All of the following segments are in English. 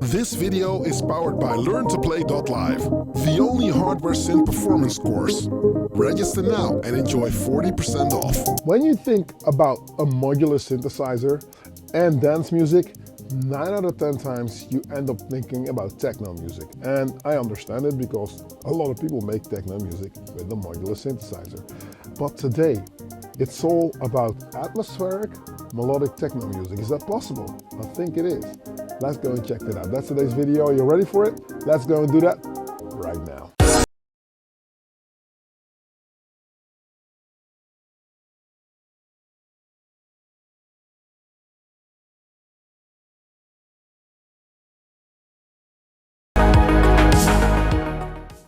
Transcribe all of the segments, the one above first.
This video is powered by LearnToPlay.live, the only hardware synth performance course. Register now and enjoy 40% off. When you think about a modular synthesizer and dance music, 9 out of 10 times you end up thinking about techno music. And I understand it because a lot of people make techno music with a modular synthesizer. But today, it's all about atmospheric melodic techno music. Is that possible? I think it is. Let's go and check it out. That's today's video. Are you ready for it? Let's go and do that right now.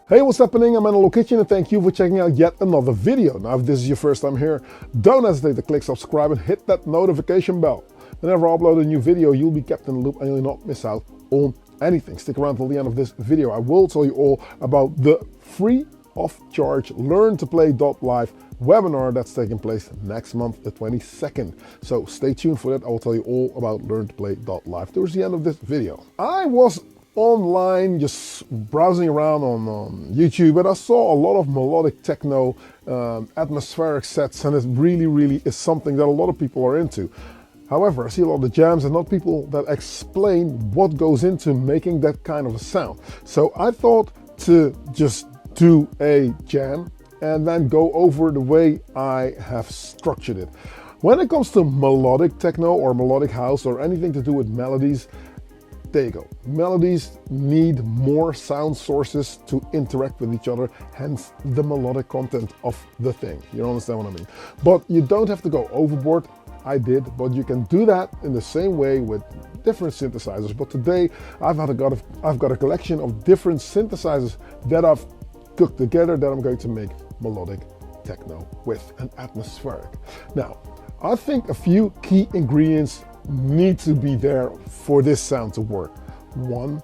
Hey, what's happening? I'm Melodic Kitchen and thank you for checking out yet another video. Now, if this is your first time here, don't hesitate to click subscribe and hit that notification bell. Whenever I upload a new video, you'll be kept in the loop and you'll not miss out on anything. Stick around till the end of this video. I will tell you all about the free of charge LearnToPlay.live webinar that's taking place next month, the 22nd. So stay tuned for that. I will tell you all about LearnToPlay.live towards the end of this video. I was online just browsing around on YouTube, and I saw a lot of melodic techno atmospheric sets, and it really is something that a lot of people are into. However, I see a lot of jams and not people that explain what goes into making that kind of a sound. So I thought to just do a jam and then go over the way I have structured it. When it comes to melodic techno or melodic house or anything to do with melodies, there you go. Melodies need more sound sources to interact with each other, hence the melodic content of the thing. You understand what I mean? But you don't have to go overboard. I did, but you can do that in the same way with different synthesizers. But today I've got a collection of different synthesizers that I've cooked together that I'm going to make melodic techno with, an atmospheric. Now, I think a few key ingredients need to be there for this sound to work. One,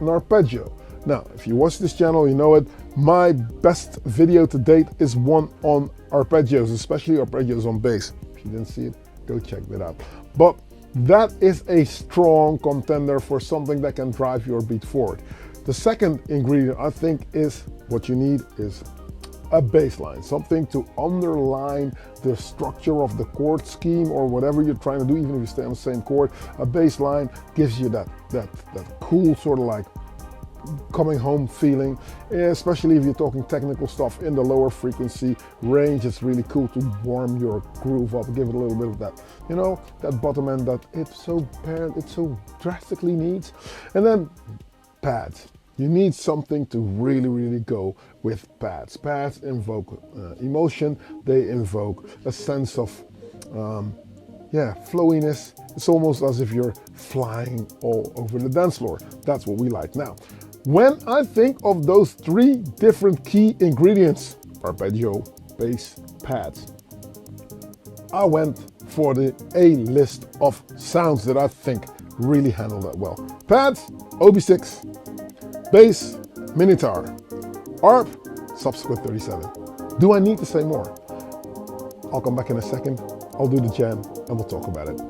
an arpeggio. Now, if you watch this channel, you know it. My best video to date is one on arpeggios, especially arpeggios on bass. If you didn't see it, go check that out. But that is a strong contender for something that can drive your beat forward. The second ingredient I think is what you need is a bass line, something to underline the structure of the chord scheme or whatever you're trying to do. Even if you stay on the same chord, a bass line gives you that cool sort of like coming home feeling, especially if you're talking technical stuff in the lower frequency range. It's really cool to warm your groove up, give it a little bit of that, you know, that bottom end that it so drastically needs. And then pads. You need something to really go with pads. Pads invoke emotion. They invoke a sense of flowiness. It's almost as if you're flying all over the dance floor. That's what we like. Now, when I think of those three different key ingredients, arpeggio, bass, pads, I went for the A list of sounds that I think really handle that well. Pads, OB6, bass, Minitar, ARP, Subsequent 37. Do I need to say more? I'll come back in a second. I'll do the jam and we'll talk about it.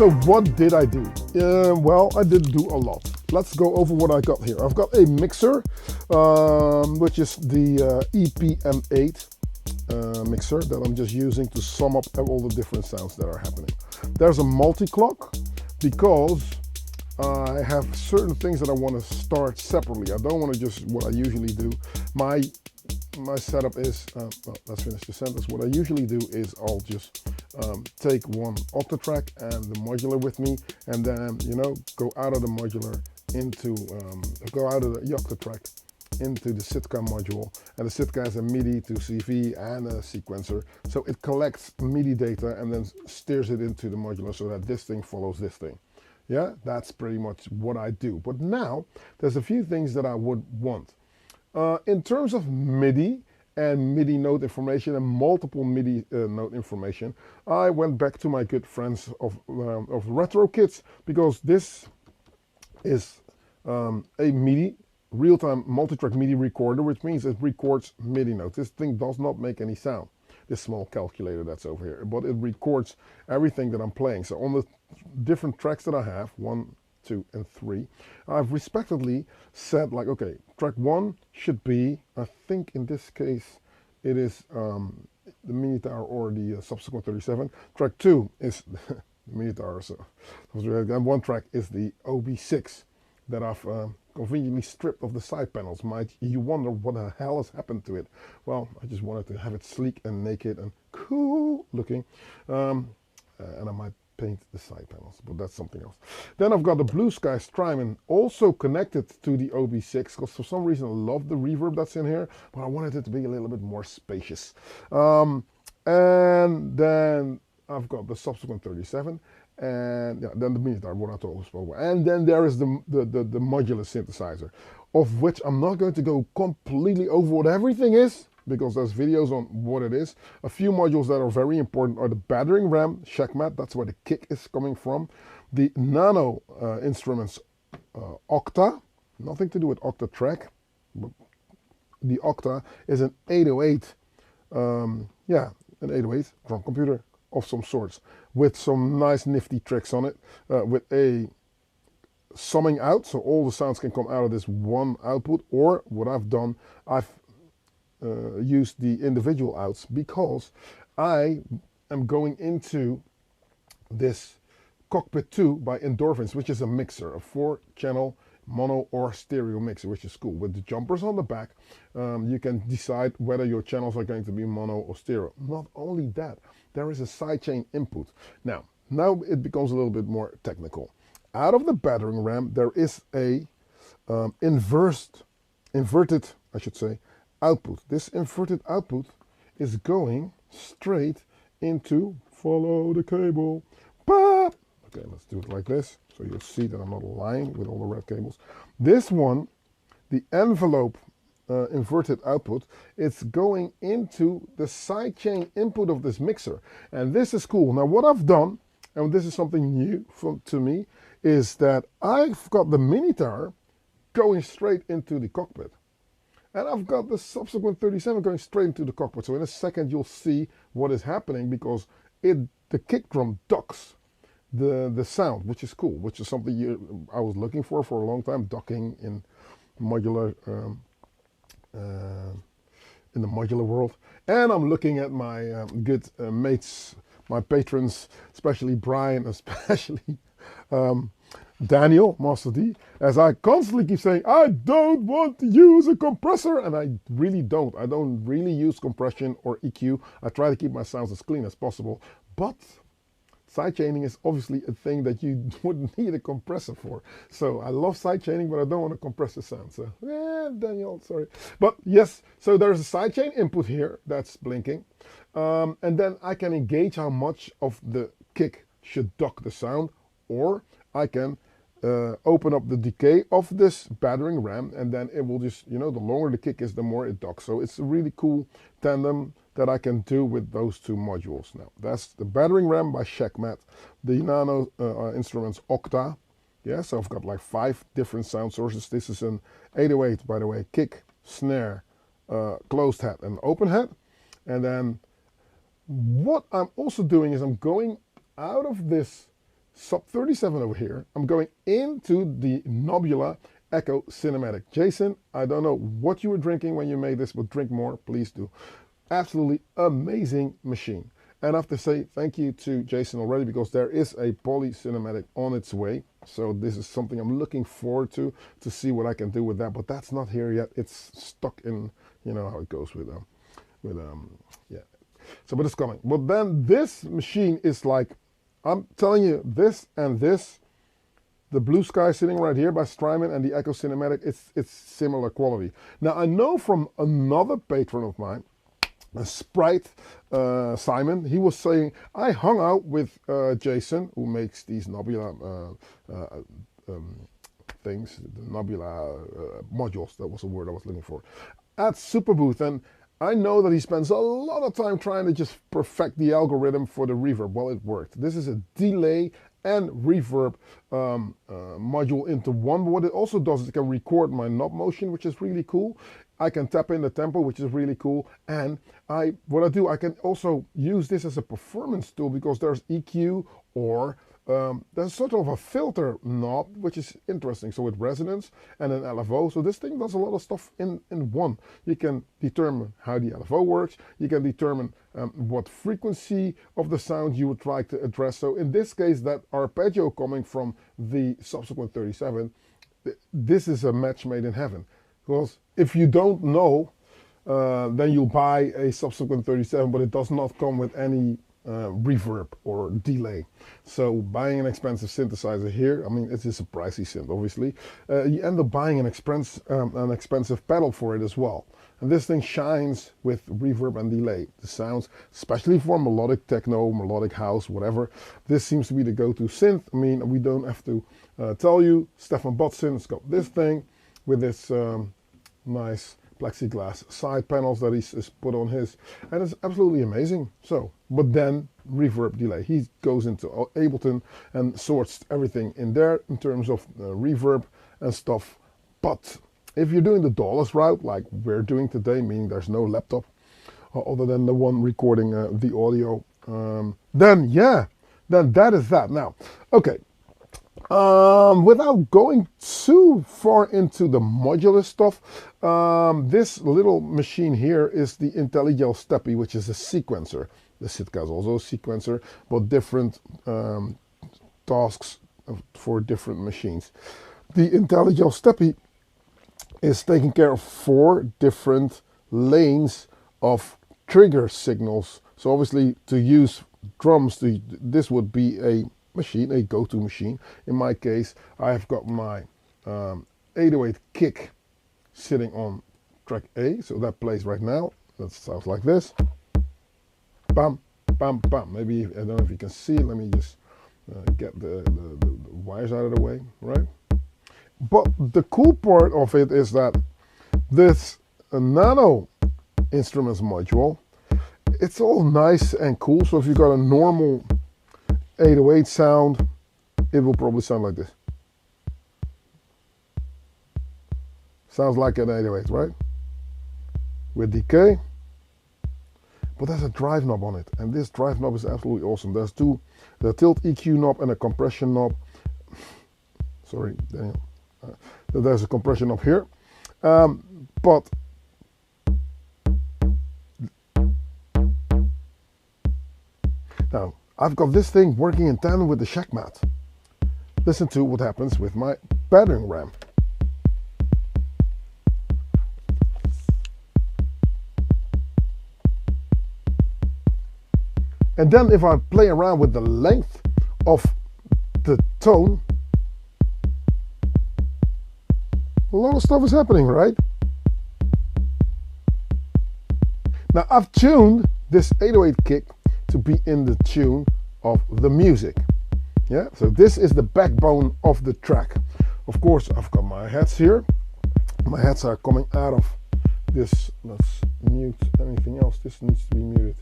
So what did I do? Well, I didn't do a lot. Let's go over what I got here. I've got a mixer, which is the EPM8 mixer that I'm just using to sum up all the different sounds that are happening. There's a multi-clock because I have certain things that I want to start separately. I don't want to just what I usually do. My setup is, well, let's finish the sentence. What I usually do is I'll just take one Octatrack and the modular with me, and then, you know, go out of the modular into, go out of the Octatrack into the Sidechain module, and the Sidechain has a MIDI to CV and a sequencer, so it collects MIDI data and then steers it into the modular so that this thing follows this thing. Yeah, that's pretty much what I do. But now there's a few things that I would want. In terms of MIDI and MIDI note information and multiple MIDI note information, I went back to my good friends of Retro Kits, because this is a MIDI real-time multi-track MIDI recorder, which means it records MIDI notes. This thing does not make any sound, this small calculator that's over here, but it records everything that I'm playing. So on the different tracks that I have, 1, 2, and 3, I've respectively said, like, okay, track 1 should be, I think in this case it is the Minitar or the subsequent 37. Track 2 is the Minitar, so and one track is the OB6 that I've conveniently stripped of the side panels. Might you wonder what the hell has happened to it? Well, I just wanted to have it sleek and naked and cool looking, and I might paint the side panels, but that's something else. Then I've got the Blue Sky Strymon also connected to the OB6, because for some reason I love the reverb that's in here, but I wanted it to be a little bit more spacious. And then I've got the subsequent 37, and yeah, then the Minitar, what I told you about. And then there is the modular synthesizer, of which I'm not going to go completely over what everything is, because there's videos on what it is. A few modules that are very important are the battering ram, Checkmat, that's where the kick is coming from. The nano instruments, Octa, nothing to do with Octatrack, but the Octa is an 808, yeah, an 808 drum computer of some sorts, with some nice nifty tricks on it, with a summing out, so all the sounds can come out of this one output, or what I've done, I've used the individual outs, because I am going into this Cockpit 2 by Endorphins, which is a mixer, a 4-channel mono or stereo mixer, which is cool. With the jumpers on the back, you can decide whether your channels are going to be mono or stereo. Not only that, there is a sidechain input. Now it becomes a little bit more technical. Out of the battering ram, there is a inverted, I should say, output. This inverted output is going straight into, follow the cable. Bah! Okay, let's do it like this, so you'll see that I'm not lying with all the red cables. This one, the envelope inverted output, it's going into the sidechain input of this mixer. And this is cool. Now what I've done, and this is something new to me, is that I've got the Minitar going straight into the cockpit. And I've got the subsequent 37 going straight into the cockpit. So in a second you'll see what is happening, because the kick drum ducks the sound, which is cool, which is something I was looking for a long time, ducking in modular, in the modular world. And I'm looking at my good mates, my patrons, especially Brian, especially Daniel, Master D, as I constantly keep saying, I don't want to use a compressor, and I really don't. I don't really use compression or EQ. I try to keep my sounds as clean as possible, but sidechaining is obviously a thing that you wouldn't need a compressor for. So I love sidechaining, but I don't want to compress the sound. So, Daniel, sorry. But yes, so there's a sidechain input here that's blinking. And then I can engage how much of the kick should duck the sound, or I can open up the decay of this battering ram, and then it will just, you know, the longer the kick is, the more it ducks. So it's a really cool tandem that I can do with those two modules. Now that's the battering ram by Checkmat, the nano instruments Octa. Yeah, so I've got like 5 different sound sources. This is an 808, by the way, kick, snare, closed head and open head. And then what I'm also doing is I'm going out of this sub 37 over here. I'm going into the Nobula Echo Cinematic. Jason, I don't know what you were drinking when you made this, but drink more, please do. Absolutely amazing machine. And I have to say thank you to Jason already, because there is a poly cinematic on its way. So this is something I'm looking forward to see what I can do with that. But that's not here yet. It's stuck in, you know how it goes with yeah. So, but it's coming. But then this machine is like, I'm telling you, this and this, the Blue Sky sitting right here by Strymon and the Echo Cinematic, it's similar quality. Now I know from another patron of mine, a Sprite Simon, he was saying, I hung out with Jason, who makes these Nobula things, the Nobula modules, that was the word I was looking for, at Superbooth, and I know that he spends a lot of time trying to just perfect the algorithm for the reverb. Well, it worked. This is a delay and reverb module into one. But what it also does is it can record my knob motion, which is really cool. I can tap in the tempo, which is really cool. And I can also use this as a performance tool, because there's EQ or there's sort of a filter knob, which is interesting. So with resonance and an LFO. So this thing does a lot of stuff in one. You can determine how the LFO works. You can determine what frequency of the sound you would like to address. So in this case, that arpeggio coming from the subsequent 37, this is a match made in heaven. Because if you don't know, then you'll buy a subsequent 37, but it does not come with any reverb or delay. So buying an expensive synthesizer here, I mean, it is a pricey synth, obviously. You end up buying an expensive pedal for it as well. And this thing shines with reverb and delay. The sounds, especially for melodic techno, melodic house, whatever, this seems to be the go-to synth. I mean, we don't have to tell you, Stefan Botsin's got this thing with this nice plexiglass side panels that he's put on his, and it's absolutely amazing. So, but then reverb delay, he goes into Ableton and sorts everything in there in terms of reverb and stuff. But if you're doing the DAWless route like we're doing today, meaning there's no laptop other than the one recording the audio, then yeah, then that is that. Now, okay, without going too far into the modular stuff, this little machine here is the IntelliGel Steppy, which is a sequencer. The Sitka is also a sequencer, but different tasks for different machines. The IntelliGel Steppy is taking care of 4 different lanes of trigger signals. So obviously to use drums, this would be a machine, a go-to machine. In my case, I have got my 808 kick sitting on track A, so that plays right now. That sounds like this. Bam, bam, bam. Maybe, I don't know if you can see it. Let me just get the wires out of the way, right? But the cool part of it is that this nano instruments module, it's all nice and cool. So if you've got a normal 808 sound, it will probably sound like this. Sounds like an 808, right? With decay. But there's a drive knob on it, and this drive knob is absolutely awesome. There's the tilt EQ knob and a compression knob. Sorry, Daniel. There's a compression knob here. But now, I've got this thing working in tandem with the Shack mat. Listen to what happens with my battering ram. And then if I play around with the length of the tone, a lot of stuff is happening, right? Now I've tuned this 808 kick to be in the tune of the music. Yeah, so this is the backbone of the track. Of course, I've got my heads here. My heads are coming out of this. Let's mute anything else. This needs to be muted.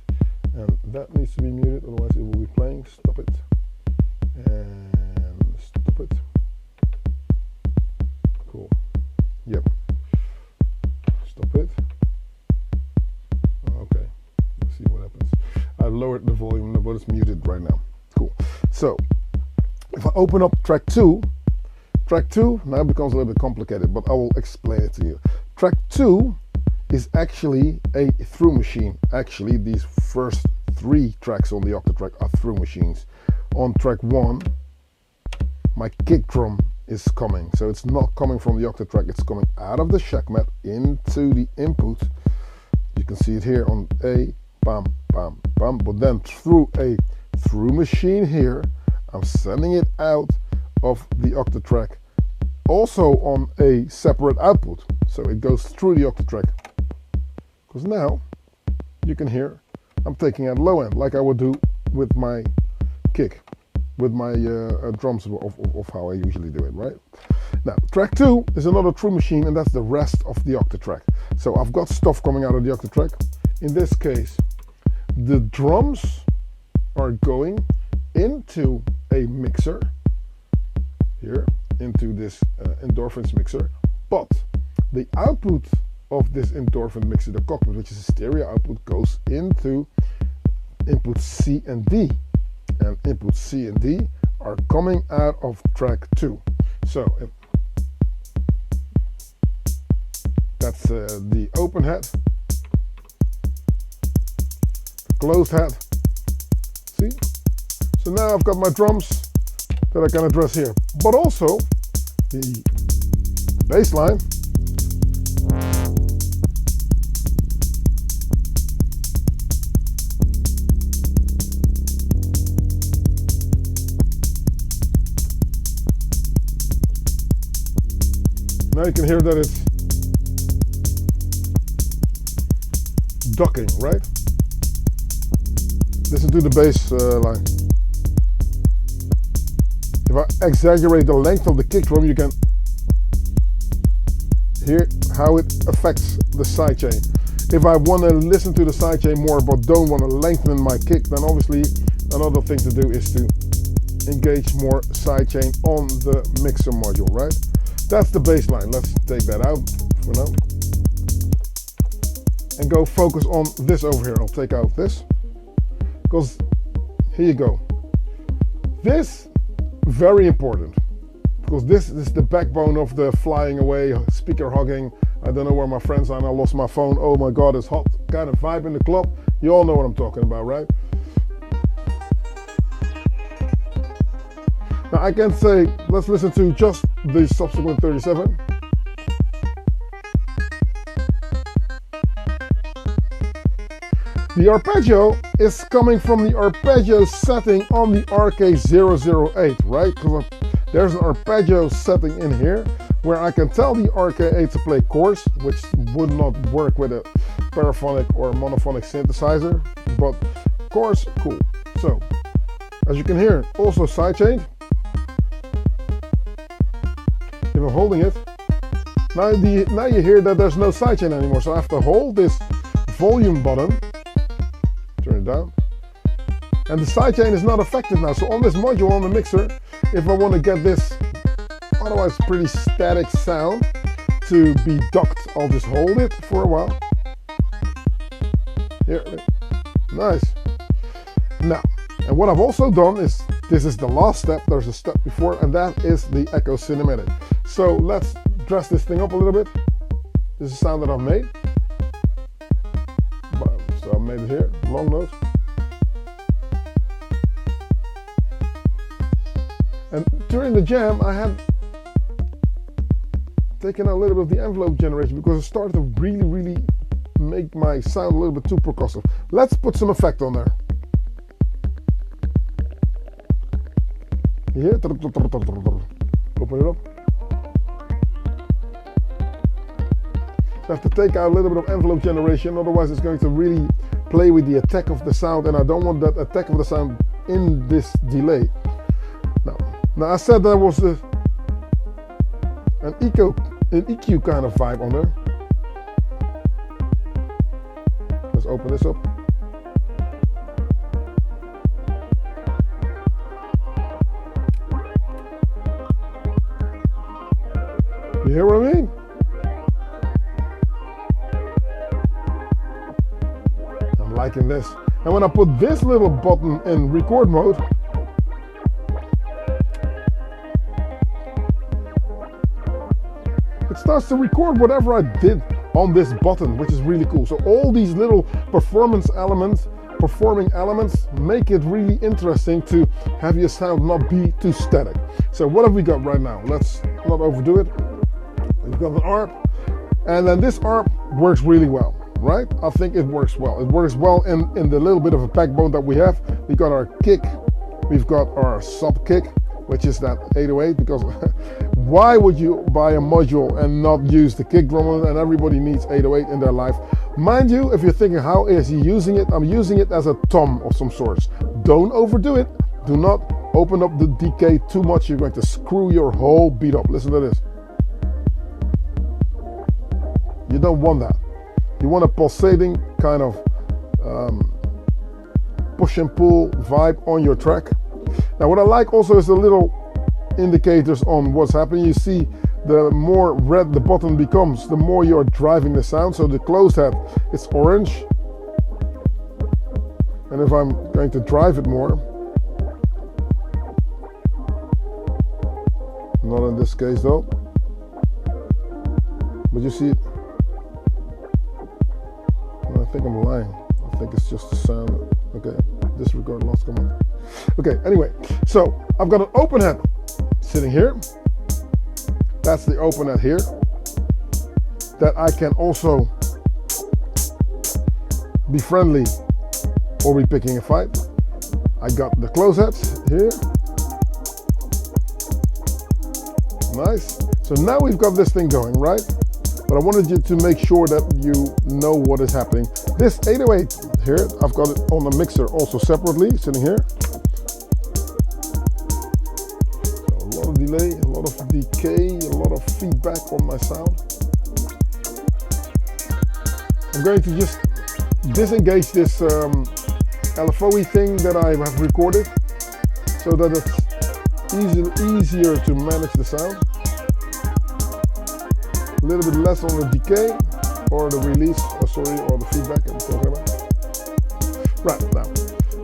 And that needs to be muted, otherwise it will be playing. Stop it. And stop it. Cool. Yep. Stop it. Okay. Let's see what happens. I've lowered the volume, but it's muted right now. Cool. So, If I open up track 2 now becomes a little bit complicated, but I will explain it to you. Track 2 is actually a through machine. Actually, these first 3 tracks on the Octatrack are through machines. On track 1, my kick drum is coming. So it's not coming from the Octatrack, it's coming out of the shack mat into the input. You can see it here on A, bam, bam, bam, but then through a through machine here, I'm sending it out of the Octatrack, also on a separate output. So it goes through the Octatrack. Because now you can hear I'm taking out low end like I would do with my kick, with my drums of how I usually do it, right? Now, track 2 is another true machine, and that's the rest of the Octatrack. So I've got stuff coming out of the Octatrack. In this case, the drums are going into a mixer here, into this endorphins mixer, but the output of this endorphin mixer, the cockpit, which is a stereo output, goes into input C and D, and input C and D are coming out of track 2. So that's the open head, the closed head. See? So now I've got my drums that I can address here, but also the bass line. Now you can hear that it's ducking, right? Listen to the bass line. If I exaggerate the length of the kick drum, you can hear how it affects the sidechain. If I want to listen to the sidechain more but don't want to lengthen my kick, then obviously another thing to do is to engage more sidechain on the mixer module, right? That's the bass line. Let's take that out for now and go focus on this over here. I'll take out this because here you go. This very important because this is the backbone of the flying away, speaker hugging, I don't know where my friends are and I lost my phone, oh my god, it's hot kind of vibe in the club. You all know what I'm talking about, right? Now I can say, let's listen to just the subsequent 37. The arpeggio is coming from the arpeggio setting on the RK008, right? Because there's an arpeggio setting in here where I can tell the RK8 to play chorus, which would not work with a paraphonic or monophonic synthesizer, but chorus, cool. So, as you can hear, also sidechained. If I'm holding it, now you hear that there's no sidechain anymore, so I have to hold this volume button, turn it down, and the sidechain is not affected now. So on this module, on the mixer, if I want to get this otherwise pretty static sound to be ducked, I'll just hold it for a while. Here, nice. Now, and what I've also done is, this is the last step, there's a step before, and that is the echo cinematic. So let's dress this thing up a little bit. This is a sound that I've made. So I made it here, long note. And during the jam, I had taken out a little bit of the envelope generation because it started to really make my sound a little bit too percussive. Let's put some effect on there. You hear it? Open it up. I have to take out a little bit of envelope generation, otherwise it's going to really play with the attack of the sound, and I don't want that attack of the sound in this delay. Now I said there was an EQ kind of vibe on there. Let's open this up. You hear what I mean? I'm liking this. And when I put this little button in record mode, starts to record whatever I did on this button, which is really cool. So all these little performing elements make it really interesting to have your sound not be too static. So what have we got right now? Let's not overdo it. We've got an ARP, and then this ARP works really well, right? I think it works well. It works well in the little bit of a backbone that we have. We got our kick, we've got our sub kick, which is that 808, because why would you buy a module and not use the kick drum? And everybody needs 808 in their life. Mind you, if you're thinking, how is he using it? I'm using it as a tom of some sorts. Don't overdo it. Do not open up the decay too much. You're going to screw your whole beat up. Listen to this. You don't want that. You want a pulsating kind of push and pull vibe on your track. Now what I like also is the little indicators on what's happening. You see, the more red the button becomes, the more you're driving the sound. So the closed head, it's orange. And if I'm going to drive it more, not in this case though, but you see it. I think I'm lying. I think it's just the sound. Okay, disregard lost command. Okay, anyway, so I've got an open head sitting here. That's the open head here. That I can also be friendly or be picking a fight. I got the close heads here. Nice. So now we've got this thing going, right? But I wanted you to make sure that you know what is happening. This 808 here, I've got it on the mixer also separately, sitting here. So a lot of delay, a lot of decay, a lot of feedback on my sound. I'm going to just disengage this LFOE thing that I have recorded so that it's easier to manage the sound. A little bit less on the decay or the release, or the feedback I'm talking about. Right, now,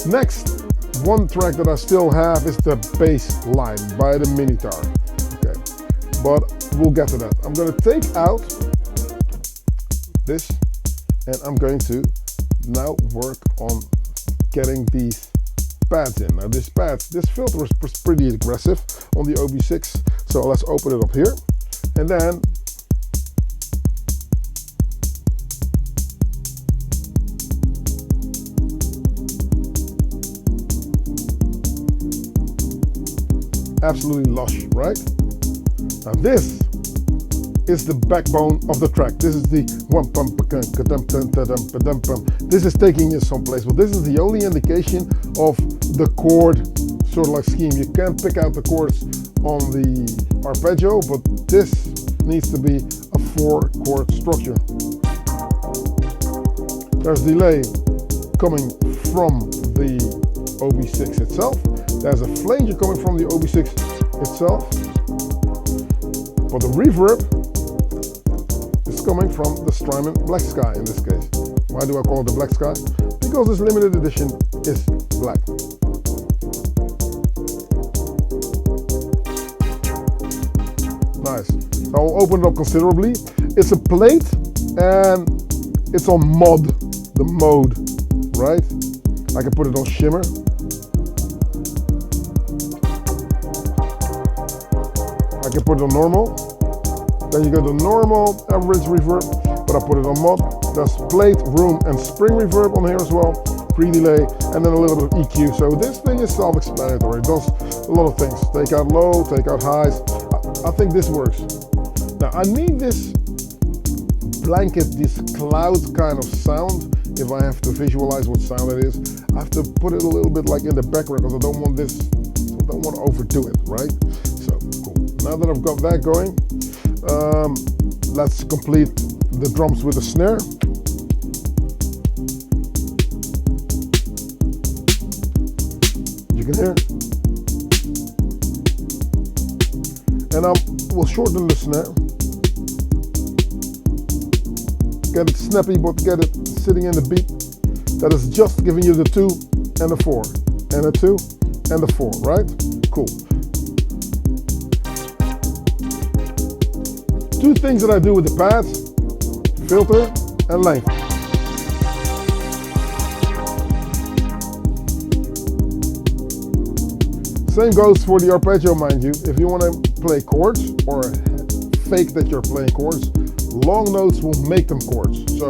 next one track that I still have is the bass line by the Minitar. Okay, but we'll get to that. I'm going to take out this and I'm going to now work on getting these pads in. Now this filter is pretty aggressive on the OB6, so let's open it up here and then absolutely lush, right? Now this is the backbone of the track. This is the one pump. This is taking you someplace, but this is the only indication of the chord sort of like scheme. You can't pick out the chords on the arpeggio, but this needs to be a 4-chord structure. There's delay coming from the OB6 itself. There's a flanger coming from the OB6 itself, but the reverb is coming from the Strymon Black Sky in this case. Why do I call it the Black Sky? Because this limited edition is black. Nice. So I'll open it up considerably. It's a plate and it's on mod, the mode, right? I can put it on shimmer. I can put it on normal. Then you go to normal, average reverb, but I put it on mod. There's plate, room, and spring reverb on here as well. Pre-delay, and then a little bit of EQ. So this thing is self-explanatory. It does a lot of things. Take out low, take out highs. I think this works. Now I need this blanket, this cloud kind of sound. If I have to visualize what sound it is, I have to put it a little bit like in the background because I don't want to overdo it, right? So cool. Now that I've got that going, let's complete the drums with a snare. You can hear. And we'll shorten the snare. Get it snappy, but get it sitting in the beat. That is just giving you the 2 and the 4, and the 2 and the 4, right? Cool. Two things that I do with the pads, filter and length. Same goes for the arpeggio, mind you. If you want to play chords or fake that you're playing chords, long notes will make them chords. So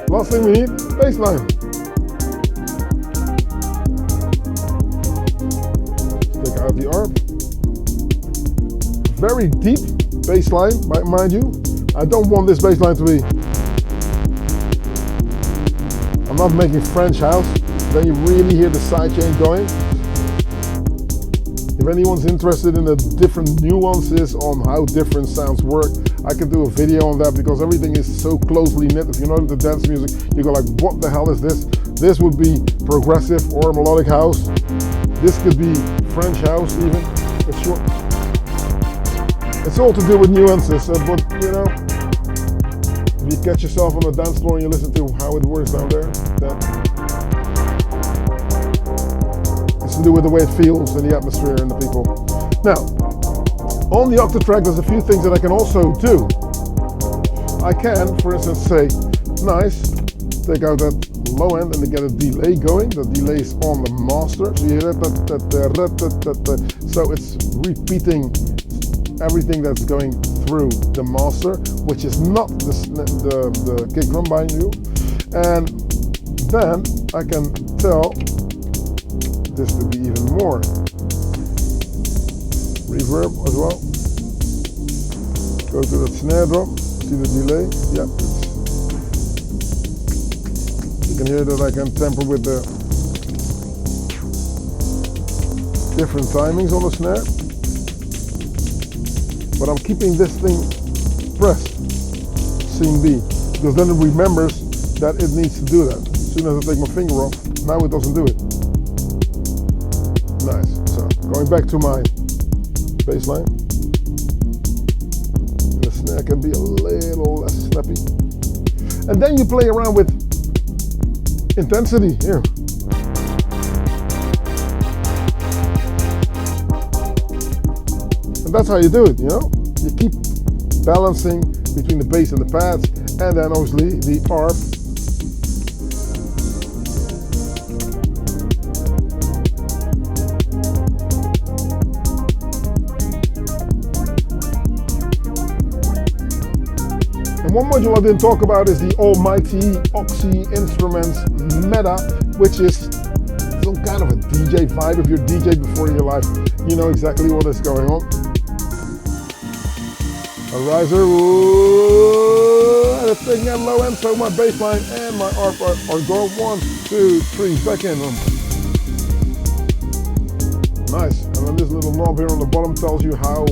last thing we need, bass line. Take out the arp. Very deep bass line, mind you. I don't want this bass line to be, I'm not making French house, then you really hear the sidechain going. If anyone's interested in the different nuances on how different sounds work, I can do a video on that because everything is so closely knit. If you know the dance music, you go like, what the hell is this? This would be progressive or melodic house. This could be French house even. It's all to do with nuances, but you know, if you catch yourself on the dance floor and you listen to how it works down there, then it's to do with the way it feels and the atmosphere and the people. Now, on the Octatrack, there's a few things that I can also do. I can, for instance, say, nice, take out that low end and get a delay going. The delay is on the master, so you hear that, so it's repeating everything that's going through the master, which is not the kick drum, mind you. And then I can tell this to be even more reverb as well. Go to the snare drum, see the delay. Yeah, you can hear that I can temper with the different timings on the snare. But I'm keeping this thing pressed, scene B, because then it remembers that it needs to do that. As soon as I take my finger off, now it doesn't do it. Nice. So going back to my bass line, the snare can be a little less snappy. And then you play around with intensity here. That's how you do it, you know? You keep balancing between the bass and the pads, and then obviously the arp. And one module I didn't talk about is the almighty Oxy Instruments Meta, which is some kind of a DJ vibe. If you're DJ before in your life, you know exactly what is going on. A riser, and it's taking at low end, so my bass line and my arp are going 1, 2, 3, back in. Nice. And then this little knob here on the bottom tells you how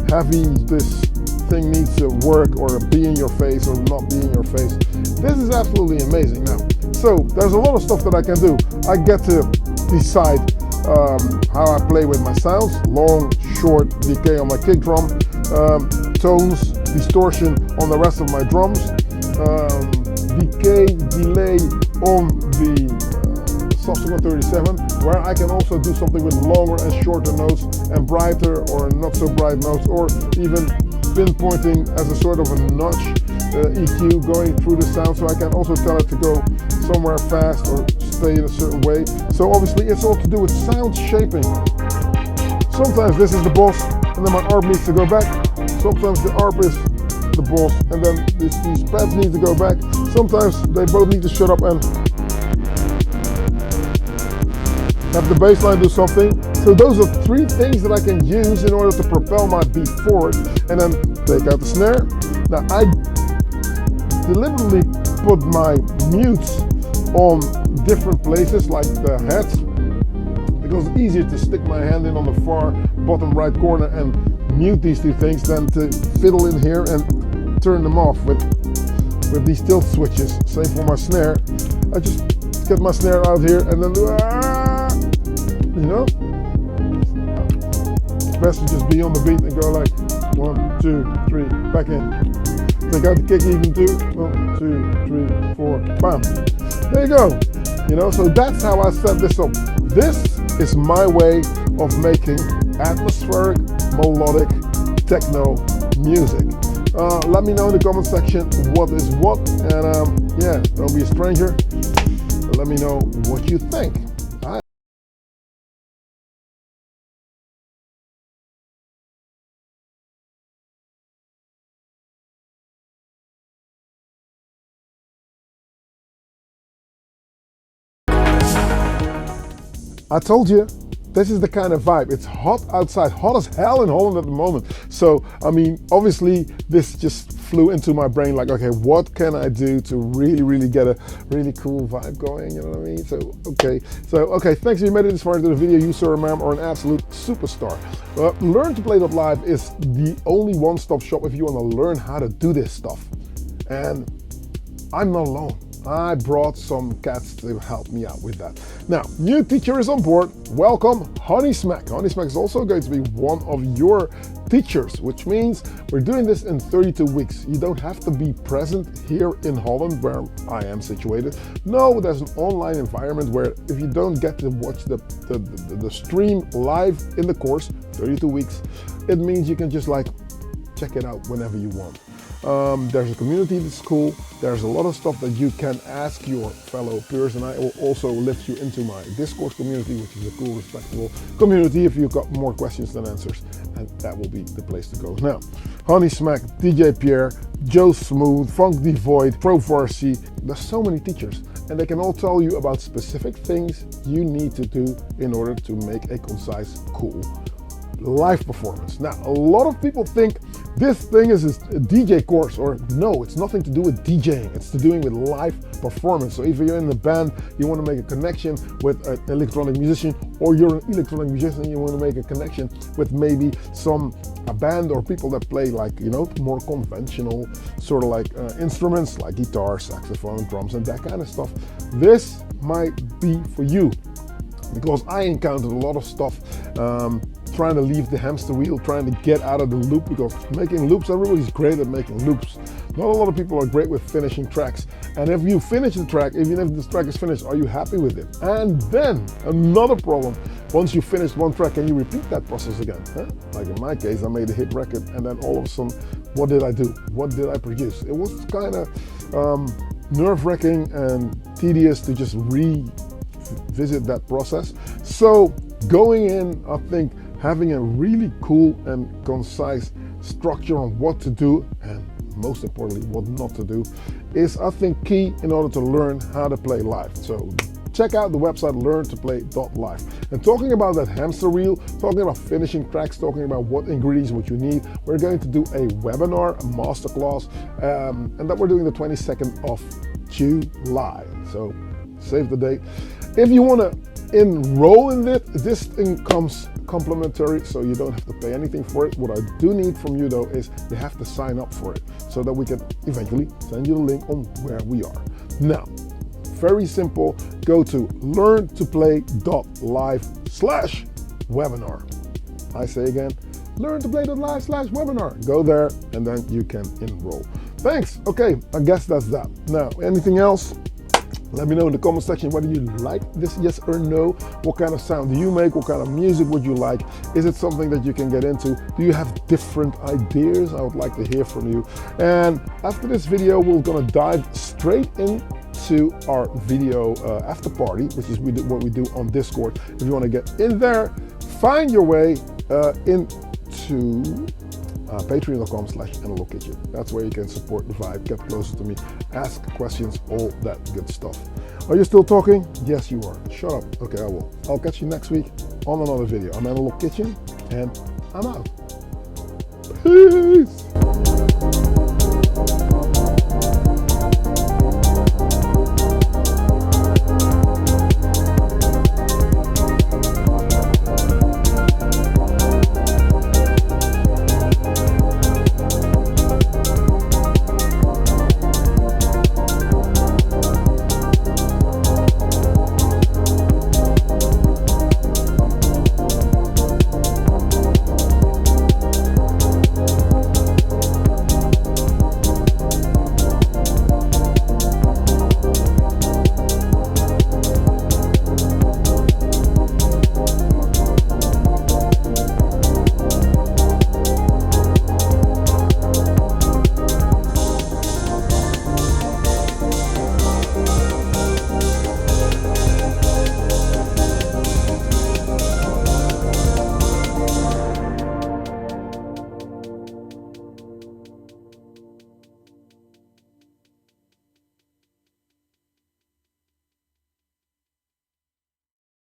heavy this thing needs to work or be in your face or not be in your face. This is absolutely amazing now. So there's a lot of stuff that I can do. I get to decide how I play with my sounds, long, short, decay on my kick drum, tones, distortion on the rest of my drums, decay, delay on the subsequent 37, where I can also do something with longer and shorter notes and brighter or not so bright notes, or even pinpointing as a sort of a notch EQ going through the sound, so I can also tell it to go somewhere fast or stay in a certain way. So obviously it's all to do with sound shaping. Sometimes this is the boss and then my arp needs to go back. Sometimes the arp is the boss and then these pads need to go back. Sometimes they both need to shut up and have the bass line do something. So those are 3 things that I can use in order to propel my beat forward. And then take out the snare. Now I deliberately put my mutes on different places like the heads, because it's easier to stick my hand in on the far bottom right corner and mute these 2 things than to fiddle in here and turn them off with these tilt switches. Same for my snare. I just get my snare out here and then do, you know? It's best to just be on the beat and go like 1, 2, 3, back in. Take out the kick even too. 1, 2, 3, 4, bam. There you go. You know, so that's how I set this up. This is my way of making atmospheric, melodic techno music. Let me know in the comment section what is what, and yeah, don't be a stranger. Let me know what you think. I told you, this is the kind of vibe. It's hot outside, hot as hell in Holland at the moment. So, I mean, obviously this just flew into my brain like, okay, what can I do to really get a really cool vibe going, you know what I mean? So, okay, thanks if you made it this far into the video. You, sir, ma'am, are an absolute superstar. Learn to Play.live is the only one-stop shop if you want to learn how to do this stuff. And I'm not alone. I brought some cats to help me out with that. Now, new teacher is on board. Welcome, Honeysmack. Honeysmack is also going to be one of your teachers, which means we're doing this in 32 weeks. You don't have to be present here in Holland, where I am situated. No, there's an online environment where if you don't get to watch the stream live in the course, 32 weeks, it means you can just like check it out whenever you want. There's a community that's cool. There's a lot of stuff that you can ask your fellow peers, and I will also lift you into my Discord community, which is a cool, respectable community if you've got more questions than answers, and that will be the place to go. Now, Honeysmack, DJ Pierre, Joe Smooth, Funk Devoid, Pro Varsity, there's so many teachers, and they can all tell you about specific things you need to do in order to make a concise, cool live performance. Now, a lot of people think this thing is a DJ course, or no, it's nothing to do with DJing. It's to doing with live performance. So if you're in a band, you want to make a connection with an electronic musician, or you're an electronic musician, you want to make a connection with maybe a band or people that play like, you know, more conventional sort of like instruments like guitar, saxophone, drums, and that kind of stuff. This might be for you, because I encountered a lot of stuff trying to leave the hamster wheel, trying to get out of the loop, because making loops, everybody's great at making loops. Not a lot of people are great with finishing tracks. And if you finish the track, even if this track is finished, are you happy with it? And then another problem, once you finish one track, can you repeat that process again? Huh? Like in my case, I made a hit record, and then all of a sudden, what did I do? What did I produce? It was kind of nerve-wracking and tedious to just revisit that process. So going in, I think having a really cool and concise structure on what to do, and most importantly what not to do, is I think key in order to learn how to play live. So check out the website learntoplay.live. And talking about that hamster wheel, talking about finishing tracks, talking about what ingredients what you need, we're going to do a webinar, a masterclass, and that we're doing the 22nd of July. So save the date. If you want to enroll in it, this thing comes complimentary, so you don't have to pay anything for it. What I do need from you though is you have to sign up for it, so that we can eventually send you the link on where we are. Now, very simple, go to learntoplay.live/webinar. I say again, learntoplay.live/webinar. Go there and then you can enroll. Thanks. Okay, I guess that's that. Now, anything else? Let me know in the comment section whether you like this, yes or no. What kind of sound do you make? What kind of music would you like? Is it something that you can get into? Do you have different ideas? I would like to hear from you. And after this video, we're gonna dive straight into our video after party, which is what we do on Discord. If you wanna get in there, find your way into patreon.com/analogkitchen. That's where you can support the vibe, get closer to me, ask questions, all that good stuff. Are you still talking? Yes, you are. Shut up. Okay, I will. I'll catch you next week on another video. I'm Analog Kitchen, and I'm out. Peace.